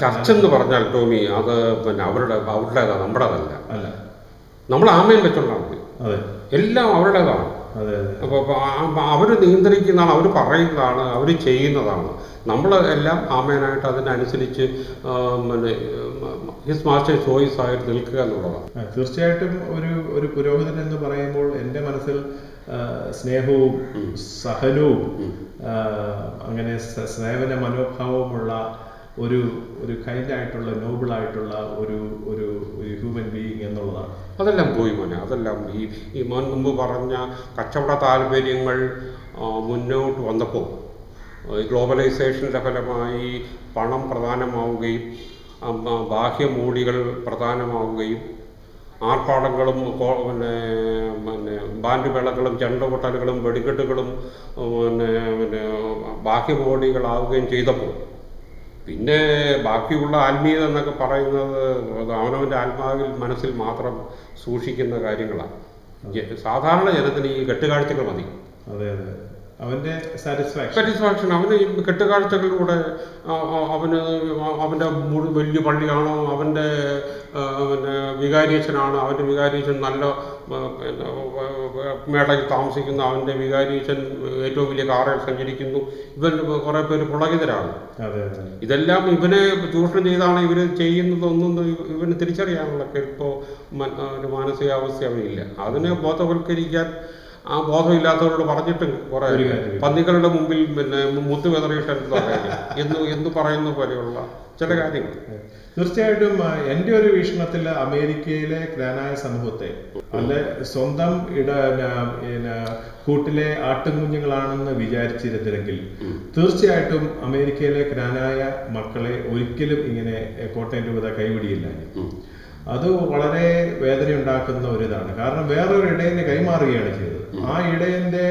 ചർച്ച എന്ന് പറഞ്ഞാൽ ടോമി അത് പിന്നെ അവരുടേതാണ്, നമ്മുടേതല്ല. അല്ല, നമ്മൾ ആമയം വെച്ചോണ്ടാണ് മതി, എല്ലാം അവരുടേതാണ്. അപ്പോൾ അവർ നിയന്ത്രിക്കുന്നതാണ്, അവർ പറയുന്നതാണ്, അവർ ചെയ്യുന്നതാണ്. നമ്മൾ എല്ലാം ആമേനായിട്ട് അതിനനുസരിച്ച് പിന്നെ ഹിസ് മാസ്റ്റർ ചോയ്സ് ആയിട്ട് നിൽക്കുക എന്നുള്ളതാണ്. തീർച്ചയായിട്ടും ഒരു പുരോഹിതൻ എന്ന് പറയുമ്പോൾ എൻ്റെ മനസ്സിൽ സ്നേഹവും സഹനവും അങ്ങനെ സേവന മനോഭാവമുള്ള ഒരു കൈൻഡായിട്ടുള്ള നോബിളായിട്ടുള്ള ഒരു ഹ്യൂമൻ ബീയിങ് എന്നുള്ളതാണ്. അതെല്ലാം പോയി മോനെ, അതെല്ലാം ഈ മോൻ മുമ്പ് പറഞ്ഞ കച്ചവട താല്പര്യങ്ങൾ മുന്നോട്ട് വന്നപ്പോൾ ഗ്ലോബലൈസേഷൻ്റെ ഫലമായി പണം പ്രധാനമാവുകയും ബാഹ്യമൂടികൾ പ്രധാനമാവുകയും ആർപ്പാടങ്ങളും പിന്നെ ബാൻഡ് മേളങ്ങളും ചെണ്ടകൊട്ടലുകളും വെടിക്കെട്ടുകളും പിന്നെ ബാഹ്യമൂടികളാവുകയും ചെയ്തപ്പോൾ പിന്നെ ബാക്കിയുള്ള ആത്മീയത എന്നൊക്കെ പറയുന്നത് അവനവൻ്റെ ആത്മാവിൽ മനസ്സിൽ മാത്രം സൂക്ഷിക്കുന്ന കാര്യങ്ങളാണ്. സാധാരണ ജനത്തിന് ഈ കെട്ടുകാഴ്ചകൾ മതി. അവൻ്റെ സാറ്റിസ്ഫാക്ഷൻ അവന് ഈ കെട്ടുകാഴ്ചകളിലൂടെ അവൻ്റെ വലിയ പള്ളിയാണോ, അവൻ്റെ പിന്നെ വികാരിയച്ഛനാണ്, അവൻ്റെ വികാരിയച്ഛൻ നല്ല മേടയിൽ താമസിക്കുന്നു, അവൻ്റെ വികാരിയച്ഛൻ ഏറ്റവും വലിയ കാറിൽ സഞ്ചരിക്കുന്നു, ഇവൻ കുറേ പേര് പുളകിതരാണ്. ഇതെല്ലാം ഇവനെ ചൂഷണം ചെയ്താണ് ഇവർ ചെയ്യുന്നതൊന്നും ഇവന് തിരിച്ചറിയാനുള്ള ഇപ്പോൾ മാനസികാവസ്ഥ അവനില്ല. അതിനെ ബോധവൽക്കരിക്കാൻ ആ ബോധമില്ലാത്തവരോട് പറഞ്ഞിട്ട് കുറെ പന്നികളുടെ മുമ്പിൽ പിന്നെ മുത്ത് വെതറിയിട്ട് എന്ന് പറയുന്ന പോലെയുള്ള ചില കാര്യങ്ങൾ. തീർച്ചയായിട്ടും എൻ്റെ ഒരു വീക്ഷണത്തിൽ അമേരിക്കയിലെ ജ്ഞാനായ സമൂഹത്തെ അല്ല സ്വന്തം കൂട്ടിലെ ആട്ടുംകുഞ്ഞുങ്ങളാണെന്ന് വിചാരിച്ചിരുന്നെങ്കിൽ തീർച്ചയായിട്ടും അമേരിക്കയിലെ ജ്ഞാനായ മക്കളെ ഒരിക്കലും ഇങ്ങനെ കോട്ടയം രൂപത കൈവിടിയില്ല. അത് വളരെ വേദനയുണ്ടാക്കുന്ന ഒരിതാണ്. കാരണം വേറൊരു ഇടയനെ കൈമാറുകയാണ് ചെയ്തത്. ആ ഇടയന്റെ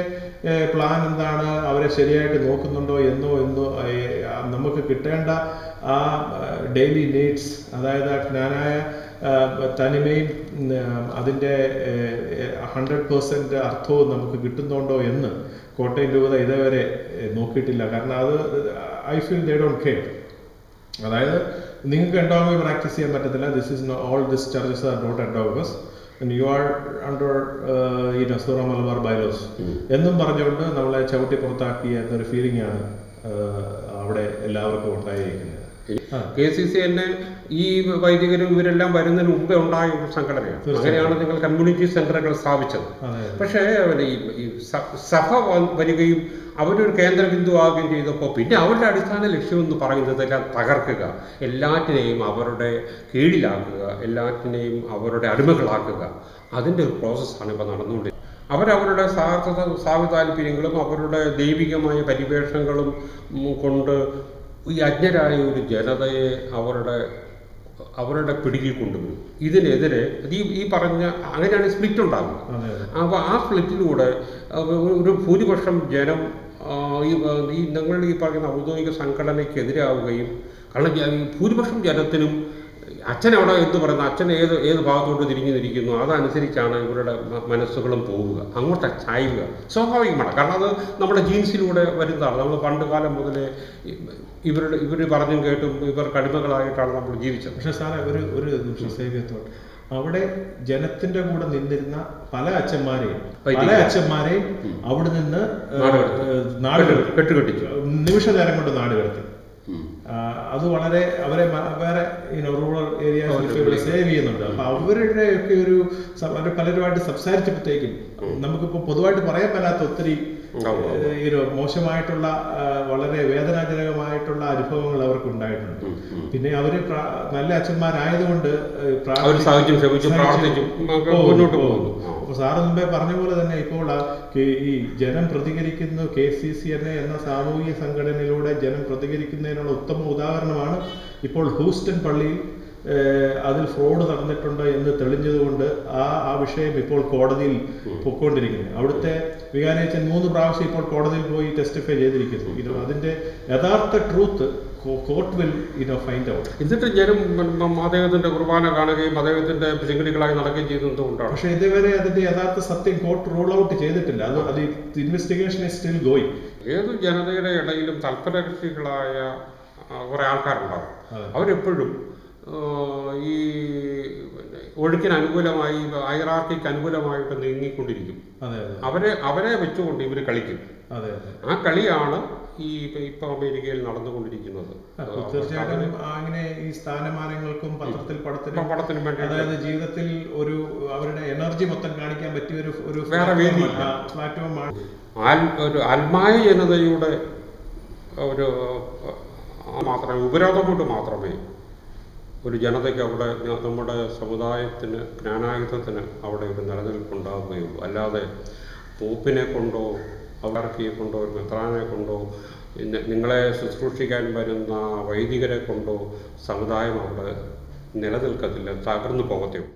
പ്ലാൻ എന്താണ്, അവരെ ശരിയായിട്ട് നോക്കുന്നുണ്ടോ എന്നോ നമുക്ക് കിട്ടേണ്ട ആ ഡെയിലി നീഡ്സ്, അതായത് ജ്ഞാനായ തനിമയും അതിൻ്റെ 100% അർത്ഥവും നമുക്ക് കിട്ടുന്നുണ്ടോ എന്ന് കോട്ടയം രൂപത ഇതേവരെ നോക്കിയിട്ടില്ല. കാരണം അത് I feel they don't care. അതായത് നിങ്ങൾക്ക് എൻഡോഗമി പ്രാക്ടീസ് ചെയ്യാൻ പറ്റത്തില്ല, this is all this churches are not endogamous and you are under Sura Malabar bylaws എന്നും പറഞ്ഞുകൊണ്ട് നമ്മളെ ചവിട്ടി പുറത്താക്കിയ എന്നൊരു ഫീലിംഗ് ആണ് അവിടെ എല്ലാവർക്കും ഉണ്ടായിരിക്കുന്നത്. KCC തന്നെ ഈ വൈദികരും ഇവരെല്ലാം വരുന്നതിന് മുമ്പേ ഉണ്ടായ ഒരു സംഘടനയാണ്. അങ്ങനെയാണ് നിങ്ങൾ കമ്മ്യൂണിറ്റി സെന്ററുകൾ സ്ഥാപിച്ചത്. പക്ഷേ ഈ സഭ വരികയും അവരൊരു കേന്ദ്ര ബിന്ദു ആവുകയും ചെയ്തപ്പോൾ പിന്നെ അവരുടെ അടിസ്ഥാന ലക്ഷ്യം എന്ന് പറയുന്നത് എല്ലാം തകർക്കുക, എല്ലാറ്റിനെയും അവരുടെ കീഴിലാക്കുക, എല്ലാറ്റിനെയും അവരുടെ അടിമകളാക്കുക. അതിൻ്റെ ഒരു പ്രോസസ്സാണ് ഇപ്പോൾ നടന്നുകൊണ്ടിരിക്കുന്നത്. അവരവരുടെ സാഹചര്യങ്ങളും അവരുടെ ദൈവികമായ പരിവേഷങ്ങളും കൊണ്ട് ഈ അജ്ഞരായ ഒരു ജനതയെ അവരുടെ പിടിയിൽ കൊണ്ടുവരും. ഇതിനെതിരെ ഈ പറഞ്ഞ അങ്ങനെയാണ് സ്പ്ലിറ്റ് ഉണ്ടാകുന്നത്. അപ്പോൾ ആ സ്പ്ലിറ്റിലൂടെ ഒരു ഭൂരിപക്ഷം ജനം ഈ ഞങ്ങൾ ഈ പറയുന്ന ഔദ്യോഗിക സംഘടനയ്ക്കെതിരാവുകയും, കാരണം ഭൂരിപക്ഷം ജനത്തിനും അച്ഛൻ അവിടെ എന്ന് പറയുന്ന അച്ഛൻ ഏത് ഭാഗത്തോട്ട് തിരിഞ്ഞിരിക്കുന്നു അതനുസരിച്ചാണ് ഇവരുടെ മനസ്സുകളും പോവുക, അങ്ങോട്ട് ചായുക. സ്വാഭാവികമാണ്, കാരണം അത് നമ്മുടെ ജീൻസിലൂടെ വരുന്നതാണ്. നമ്മൾ പണ്ട് കാലം മുതലേ ഇവർ പറഞ്ഞും കേട്ടും ഇവർക്ക് അടിമകളായിട്ടാണ് നമ്മൾ ജീവിച്ചത്. പക്ഷേ സാറേ ഒരു സേവ്യത്തോട്ട് അവിടെ ജനത്തിന്റെ കൂടെ നിന്നിരുന്ന പല അച്ഛന്മാരെയും അവിടെ നിന്ന് കെട്ടുകെട്ടിച്ചു, നിമിഷ നേരം കൊണ്ട് നാട് കടത്തി. അത് വളരെ അവരെ വേറെ റൂറൽ ഏരിയാസിൽ സേവ് ചെയ്യുന്നുണ്ട്. അപ്പൊ അവരുടെയൊക്കെ പലരുമായിട്ട് സംസാരിച്ചപ്പോഴത്തേക്കും നമുക്കിപ്പോൾ പൊതുവായിട്ട് പറയാൻ പറ്റാത്ത ഒത്തിരി മോശമായിട്ടുള്ള വളരെ വേദനാജനകമായിട്ടുള്ള അനുഭവങ്ങൾ അവർക്ക് ഉണ്ടായിട്ടുണ്ട്. പിന്നെ അവര് നല്ല അച്ഛന്മാരായതുകൊണ്ട് അപ്പൊ സാറ് മുമ്പേ പറഞ്ഞ പോലെ തന്നെ ഇപ്പോൾ ഈ ജനം പ്രതികരിക്കുന്നു, KCC എന്ന സാമൂഹിക സംഘടനയിലൂടെ ജനം പ്രതികരിക്കുന്നതിനുള്ള ഉത്തമ ഉദാഹരണമാണ് ഇപ്പോൾ ഹൂസ്റ്റൺ പള്ളിയിൽ അതിൽ ഫ്രോഡ് നടന്നിട്ടുണ്ട് എന്ന് തെളിഞ്ഞതുകൊണ്ട് ആ വിഷയം ഇപ്പോൾ കോടതിയിൽ പൊയ്ക്കൊണ്ടിരിക്കുന്നത്. അവിടുത്തെ വികാരിയച്ഛൻ 3 പ്രാവശ്യം ഇപ്പോൾ കോടതിയിൽ പോയി ടെസ്റ്റിഫൈ ചെയ്തിരിക്കുന്നു. അതിന്റെ യഥാർത്ഥ truth court will find out. എന്നിട്ട് ജനം അദ്ദേഹത്തിന്റെ കുർബാന കാണുകയും അദ്ദേഹത്തിന്റെ ശിങ്കിടികളായി നടക്കുകയും ചെയ്തതുകൊണ്ടാണ്. പക്ഷെ ഇതുവരെ അതിന്റെ യഥാർത്ഥ സത്യം കോർട്ട് റൂൾ ഔട്ട് ചെയ്തിട്ടില്ല. അത് ഇൻവെസ്റ്റിഗേഷൻ ഈസ് സ്റ്റിൽ ഗോയിങ്. ഏതു ജനതയുടെ ഇടയിലും തൽപരകക്ഷികളായ കുറേ ആൾക്കാരുണ്ടാവും. അവരെപ്പോഴും ഈ ഒഴുക്കിന് അനുകൂലമായി, ഹൈറാർക്കിക്ക് അനുകൂലമായിട്ട് നീങ്ങിക്കൊണ്ടിരിക്കും. അവരെ വെച്ചുകൊണ്ട് ഇവർ കളിക്കും. ആ കളിയാണ് ഇപ്പൊ അമേരിക്കയിൽ നടന്നുകൊണ്ടിരിക്കുന്നത്. തീർച്ചയായിട്ടും അങ്ങനെ ഈ സ്ഥാനമാനങ്ങൾക്കും പടത്തിനും വേണ്ടി, അതായത് ജീവിതത്തിൽ അവരുടെ എനർജി മൊത്തം കാണിക്കാൻ പറ്റിയ ഒരു വേറെ പ്ലാറ്റ്ഫോമാണ്. ഒരു ആത്മായ ജനതയുടെ ഒരു മാത്രമേ, ഉപരോധം കൊണ്ട് മാത്രമേ ഒരു ജനതയ്ക്ക് അവിടെ, നമ്മുടെ സമുദായത്തിന്, ജ്ഞാനായുധത്തിന് അവിടെ ഒരു നിലനിൽപ്പുണ്ടാവുകയുള്ളൂ. അല്ലാതെ പോപ്പിനെ കൊണ്ടോ ഹൈറാർക്കിയെ കൊണ്ടോ മെത്രാനെ കൊണ്ടോ നിങ്ങളെ ശുശ്രൂഷിക്കാൻ വരുന്ന വൈദികരെ കൊണ്ടോ സമുദായം അവിടെ നിലനിൽക്കത്തില്ല, തകർന്നു പോകത്തേ ഉള്ളൂ.